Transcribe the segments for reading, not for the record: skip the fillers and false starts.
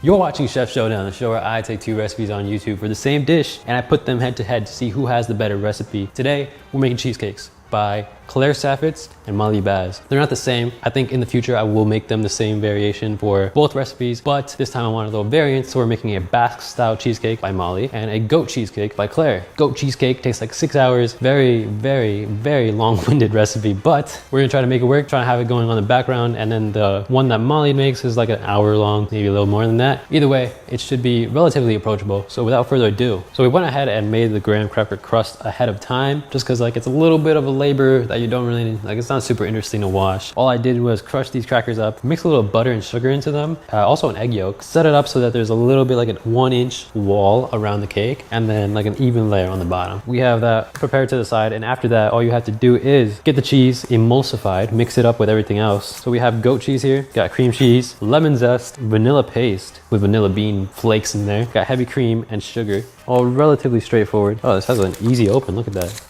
You're watching Chef Showdown, the show where I take two recipes on YouTube for the same dish and I put them head to head to see who has the better recipe. Today, we're making cheesecakes by Claire Saffitz and Molly Baz. They're not the same. I think in the future I will make them the same variation for both recipes, but this time I wanted a little variant, so we're making a Basque style cheesecake by Molly and a goat cheesecake by Claire. Goat cheesecake takes like 6 hours. Very, very, very long-winded recipe, but we're gonna try to make it work, try to have it going on in the background, and then the one that Molly makes is like an hour long, maybe a little more than that. Either way, it should be relatively approachable. So without further ado, so we went ahead and made the graham cracker crust ahead of time, just because like it's a little bit of a labor that you don't really, like it's not super interesting to wash. All I did was crush these crackers up, mix a little butter and sugar into them, also an egg yolk, set it up so that there's a little bit like a 1-inch wall around the cake, and then like an even layer on the bottom. We have that prepared to the side, and after that, all you have to do is get the cheese emulsified, mix it up with everything else. So we have goat cheese here, got cream cheese, lemon zest, vanilla paste with vanilla bean flakes in there, got heavy cream and sugar, all relatively straightforward. Oh, this has an easy open, look at that.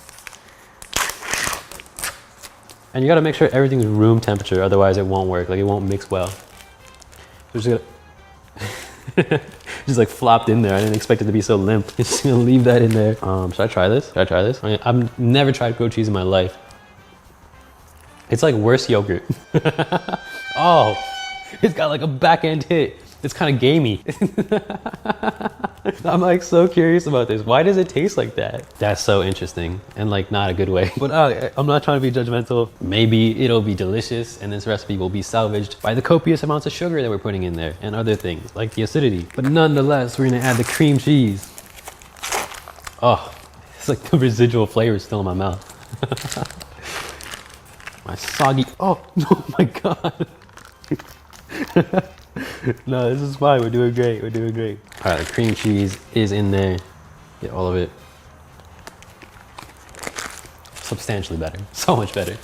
And you gotta make sure everything's room temperature, otherwise it won't work, like it won't mix well. So just gonna just like flopped in there. I didn't expect it to be so limp. Just gonna leave that in there. Should I try this? Should I try this? I've never tried goat cheese in my life. It's like worse yogurt. Oh, it's got like a back end hit. It's kind of gamey. I'm like so curious about this. Why does it taste like that? That's so interesting and like not a good way. But I'm not trying to be judgmental. Maybe it'll be delicious and this recipe will be salvaged by the copious amounts of sugar that we're putting in there and other things like the acidity. But nonetheless, we're gonna add the cream cheese. Oh, it's like the residual flavor is still in my mouth. My soggy, oh my God. No, this is fine. We're doing great. We're doing great. All right, the cream cheese is in there. Get all of it. Substantially better. So much better.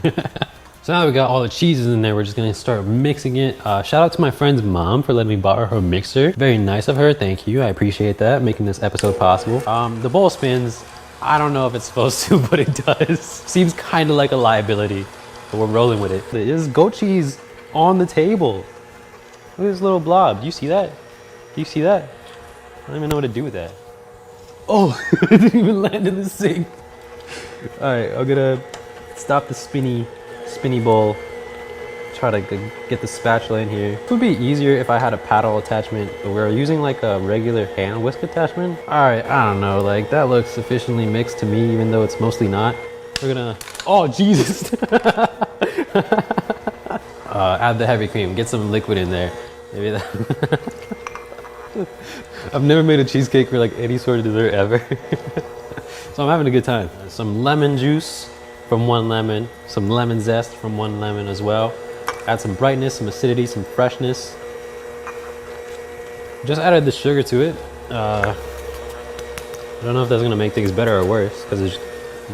So now that we got all the cheeses in there, we're just gonna start mixing it. Shout out to my friend's mom for letting me borrow her mixer. Very nice of her. Thank you. I appreciate that, making this episode possible. The bowl spins. I don't know if it's supposed to, but it does. Seems kind of like a liability, but we're rolling with it. There's goat cheese on the table. Look at this little blob. Do you see that? Do you see that? I don't even know what to do with that. Oh, it didn't even land in the sink. All right, I'm gonna stop the spinny bowl. Try to get the spatula in here. It would be easier if I had a paddle attachment, but we're using like a regular hand whisk attachment. All right, I don't know, like that looks sufficiently mixed to me, even though it's mostly not. We're gonna, oh Jesus. Add the heavy cream, get some liquid in there. Maybe that. I've never made a cheesecake for like any sort of dessert ever. So I'm having a good time. Some lemon juice from one lemon, some lemon zest from one lemon as well. Add some brightness, some acidity, some freshness. Just added the sugar to it. I don't know if that's gonna make things better or worse because there's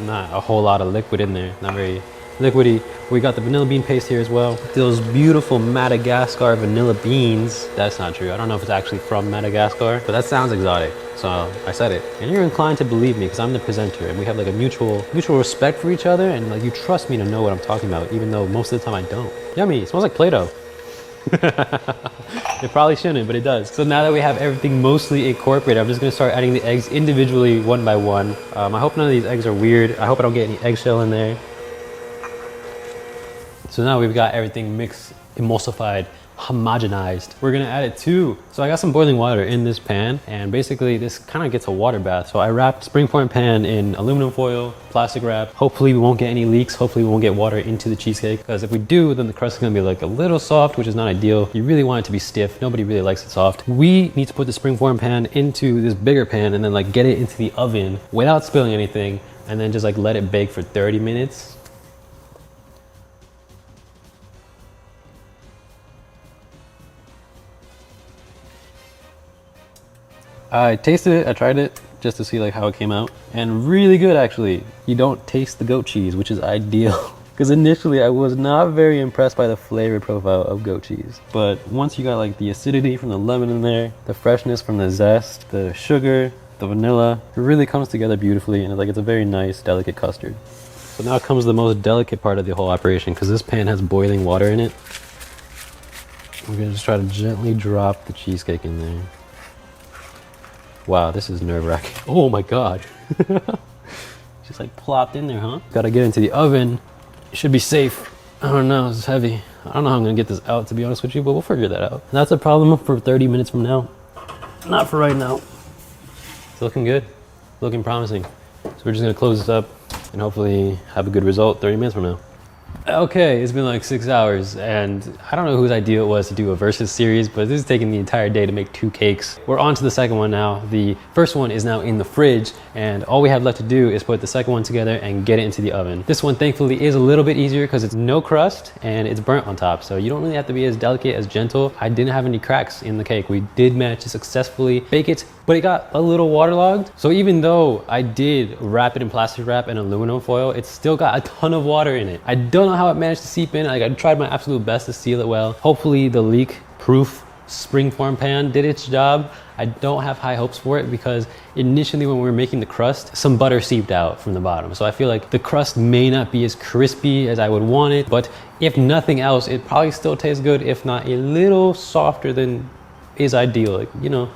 not a whole lot of liquid in there. Not very liquidy. We got the vanilla bean paste here as well. Those beautiful Madagascar vanilla beans. That's not true. I don't know if it's actually from Madagascar, but that sounds exotic. So I said it. And you're inclined to believe me because I'm the presenter and we have like a mutual respect for each other, and like you trust me to know what I'm talking about, even though most of the time I don't. Yummy, it smells like Play-Doh. It probably shouldn't, but it does. So now that we have everything mostly incorporated, I'm just gonna start adding the eggs individually one by one. I hope none of these eggs are weird. I hope I don't get any eggshell in there. So now we've got everything mixed, emulsified, homogenized. We're gonna add it too. So I got some boiling water in this pan, and basically this kind of gets a water bath. So I wrapped spring point pan in aluminum foil, plastic wrap. Hopefully we won't get any leaks. Hopefully we won't get water into the cheesecake, because if we do, then the crust is gonna be like a little soft, which is not ideal. You really want it to be stiff. Nobody really likes it soft. We need to put the spring form pan into this bigger pan and then like get it into the oven without spilling anything, and then just like let it bake for 30 minutes. I tasted it, I tried it just to see like how it came out, and really good actually. You don't taste the goat cheese, which is ideal. Because initially I was not very impressed by the flavor profile of goat cheese. But once you got like the acidity from the lemon in there, the freshness from the zest, the sugar, the vanilla, it really comes together beautifully, and it's a very nice, delicate custard. So now comes the most delicate part of the whole operation, because this pan has boiling water in it. We're gonna just try to gently drop the cheesecake in there. Wow, this is nerve-wracking. Oh my God. Just like plopped in there, huh? Gotta get into the oven. It should be safe. I don't know, it's heavy. I don't know how I'm gonna get this out, to be honest with you, but we'll figure that out. And that's a problem for 30 minutes from now. Not for right now. It's looking good, looking promising. So we're just gonna close this up and hopefully have a good result 30 minutes from now. Okay, it's been like 6 hours and I don't know whose idea it was to do a versus series, but this is taking the entire day to make 2 cakes. We're on to the second one now. The first one is now in the fridge and all we have left to do is put the second one together and get it into the oven. This one thankfully is a little bit easier because it's no crust and it's burnt on top, so you don't really have to be as delicate, as gentle. I didn't have any cracks in the cake. We did manage to successfully bake it, but it got a little waterlogged. So even though I did wrap it in plastic wrap and aluminum foil, it still got a ton of water in it. I don't know how it managed to seep in. Like, I tried my absolute best to seal it well. Hopefully the leak-proof springform pan did its job. I don't have high hopes for it because initially when we were making the crust, some butter seeped out from the bottom. So I feel like the crust may not be as crispy as I would want it, but if nothing else, it probably still tastes good, if not a little softer than is ideal. Like, you know,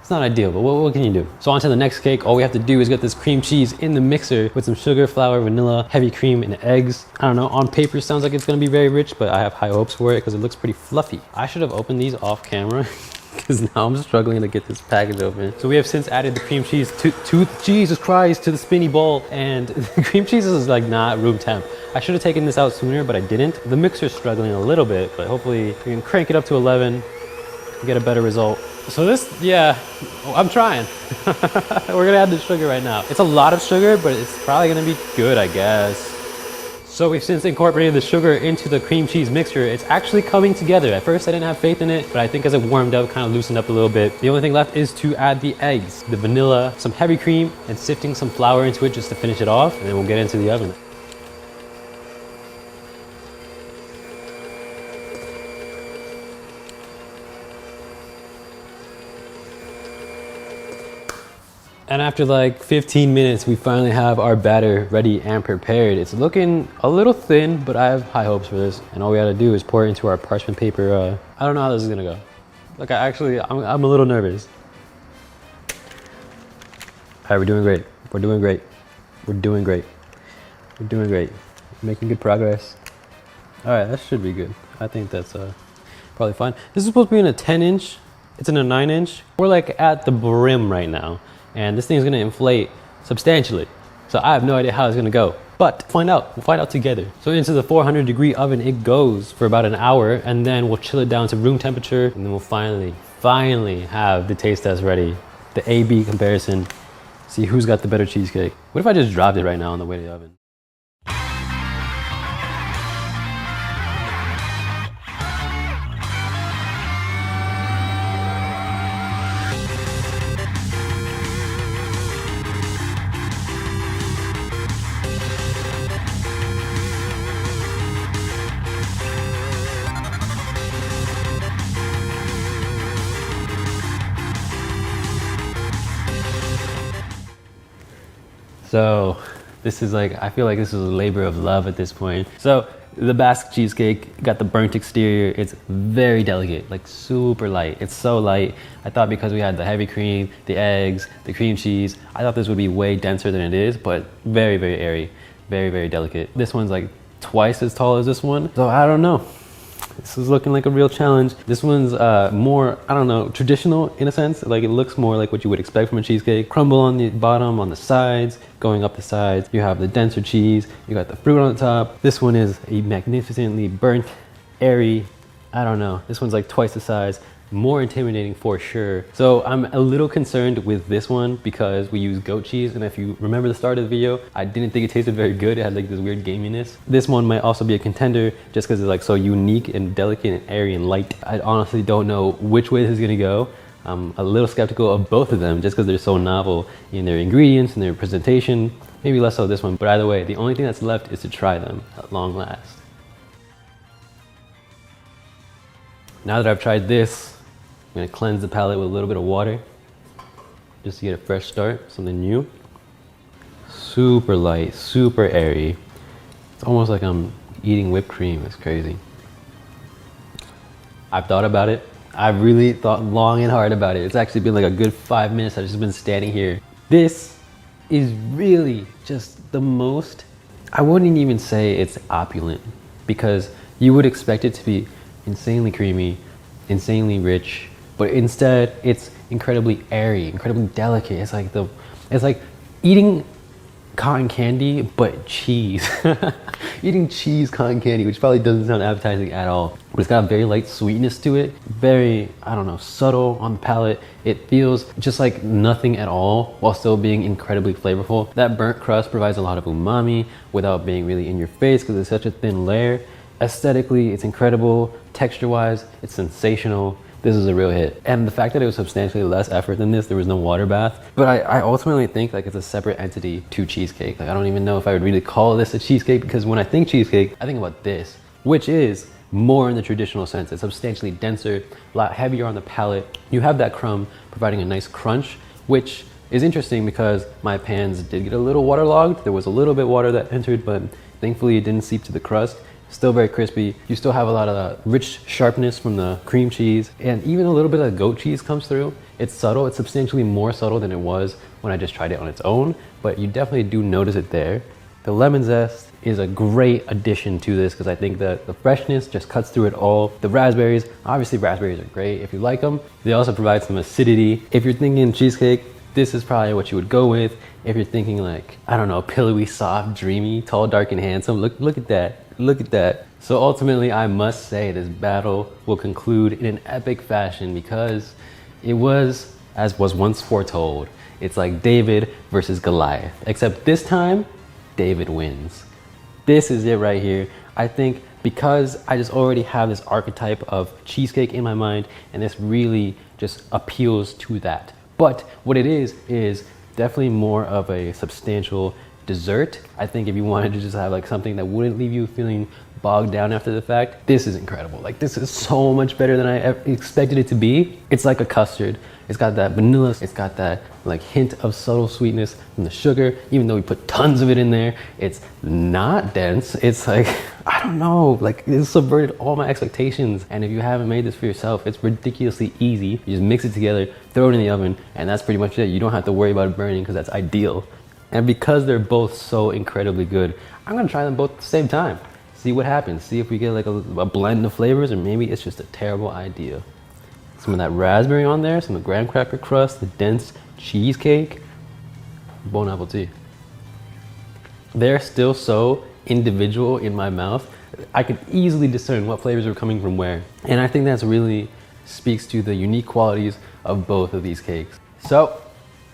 it's not ideal, but what can you do? So on to the next cake. All we have to do is get this cream cheese in the mixer with some sugar, flour, vanilla, heavy cream, and eggs. I don't know, on paper it sounds like it's gonna be very rich, but I have high hopes for it because it looks pretty fluffy. I should have opened these off camera because now I'm struggling to get this package open. So we have since added the cream cheese to Jesus Christ, to the spinny bowl, and the cream cheese is like not room temp. I should have taken this out sooner, but I didn't. The mixer's struggling a little bit, but hopefully we can crank it up to 11 and get a better result. So this, yeah, I'm trying. We're gonna add the sugar right now. It's a lot of sugar, but it's probably gonna be good, I guess. So we've since incorporated the sugar into the cream cheese mixture. It's actually coming together. At first I didn't have faith in it, but I think as it warmed up, kind of loosened up a little bit. The only thing left is to add the eggs, the vanilla, some heavy cream, and sifting some flour into it just to finish it off, and then we'll get into the oven. And after like 15 minutes, we finally have our batter ready and prepared. It's looking a little thin, but I have high hopes for this. And all we gotta do is pour it into our parchment paper. I don't know how this is gonna go. Like, I'm a little nervous. All right, we're doing great. We're doing great. We're doing great. We're doing great. We're making good progress. All right, that should be good. I think that's probably fine. This is supposed to be in a 10-inch. It's in a 9-inch. We're like at the brim right now. And this thing is gonna inflate substantially. So I have no idea how it's gonna go, but we'll find out together. So into the 400-degree oven it goes for about an hour, and then we'll chill it down to room temperature, and then we'll finally have the taste test ready. The A-B comparison, see who's got the better cheesecake. What if I just dropped it right now on the way to the oven? So this is like, I feel like this is a labor of love at this point. So the Basque cheesecake got the burnt exterior. It's very delicate, like super light. It's so light. I thought because we had the heavy cream, the eggs, the cream cheese, I thought this would be way denser than it is, but very, very airy, very, very delicate. This one's like twice as tall as this one. So I don't know. This is looking like a real challenge. This one's more, I don't know, traditional in a sense. Like, it looks more like what you would expect from a cheesecake. Crumble on the bottom, on the sides, going up the sides. You have the denser cheese. You got the fruit on the top. This one is a magnificently burnt, airy, I don't know. This one's like twice the size. More intimidating for sure. So I'm a little concerned with this one because we use goat cheese, and if you remember the start of the video, I didn't think it tasted very good. It had like this weird gaminess. This one might also be a contender just because it's like so unique and delicate and airy and light. I honestly don't know which way this is gonna go. I'm a little skeptical of both of them just because they're so novel in their ingredients and their presentation. Maybe less so this one, but either way, the only thing that's left is to try them at long last. Now that I've tried this, I'm gonna cleanse the palate with a little bit of water just to get a fresh start, something new. Super light, super airy. It's almost like I'm eating whipped cream. It's crazy. I've thought about it. I've really thought long and hard about it. It's actually been like a good 5 minutes. I've just been standing here. This is really just the most, I wouldn't even say it's opulent, because you would expect it to be insanely creamy, insanely rich, but instead it's incredibly airy, incredibly delicate. It's like eating cotton candy, but cheese. Eating cheese cotton candy, which probably doesn't sound appetizing at all, but it's got a very light sweetness to it. Very, I don't know, subtle on the palate. It feels just like nothing at all while still being incredibly flavorful. That burnt crust provides a lot of umami without being really in your face because it's such a thin layer. Aesthetically, it's incredible. Texture-wise, it's sensational. This is a real hit. And the fact that it was substantially less effort than this, there was no water bath. But I ultimately think like it's a separate entity to cheesecake. Like I don't even know if I would really call this a cheesecake, because when I think cheesecake, I think about this, which is more in the traditional sense. It's substantially denser, a lot heavier on the palate. You have that crumb providing a nice crunch, which is interesting because my pans did get a little waterlogged. There was a little bit water that entered, but thankfully it didn't seep to the crust. Still very crispy. You still have a lot of rich sharpness from the cream cheese, and even a little bit of goat cheese comes through. It's subtle. It's substantially more subtle than it was when I just tried it on its own, but you definitely do notice it there. The lemon zest is a great addition to this because I think that the freshness just cuts through it all. The raspberries, obviously raspberries are great if you like them. They also provide some acidity. If you're thinking cheesecake, this is probably what you would go with. If you're thinking like, I don't know, pillowy, soft, dreamy, tall, dark, and handsome, look at that. Look at that. So ultimately, I must say this battle will conclude in an epic fashion because it was, as was once foretold, it's like David versus Goliath, except this time, David wins. This is it right here. I think because I just already have this archetype of cheesecake in my mind, and this really just appeals to that. But what it is definitely more of a substantial dessert. I think if you wanted to just have like something that wouldn't leave you feeling bogged down after the fact, this is incredible. Like this is so much better than I expected it to be. It's like a custard. It's got that vanilla, it's got that like hint of subtle sweetness from the sugar. Even though we put tons of it in there, it's not dense. It's like, I don't know, like it subverted all my expectations. And if you haven't made this for yourself, it's ridiculously easy. You just mix it together, throw it in the oven, and that's pretty much it. You don't have to worry about it burning because that's ideal. And because they're both so incredibly good, I'm gonna try them both at the same time. See what happens. See if we get like a blend of flavors, or maybe it's just a terrible idea. Some of that raspberry on there, some of the graham cracker crust, the dense cheesecake. Bon appetit. They're still so individual in my mouth. I could easily discern what flavors are coming from where. And I think that's really speaks to the unique qualities of both of these cakes. So,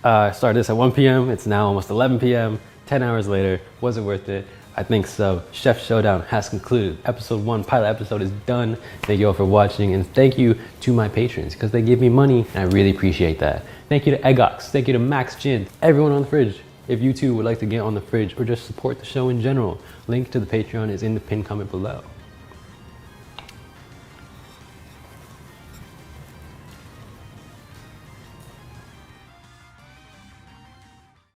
I started this at 1 p.m. It's now almost 11 p.m. 10 hours later. Was it worth it? I think so. Chef Showdown has concluded. Episode 1 pilot episode is done. Thank you all for watching, and thank you to my patrons because they give me money and I really appreciate that. Thank you to Eggox. Thank you to Max Jin. Everyone on the fridge. If you too would like to get on the fridge or just support the show in general, link to the Patreon is in the pinned comment below.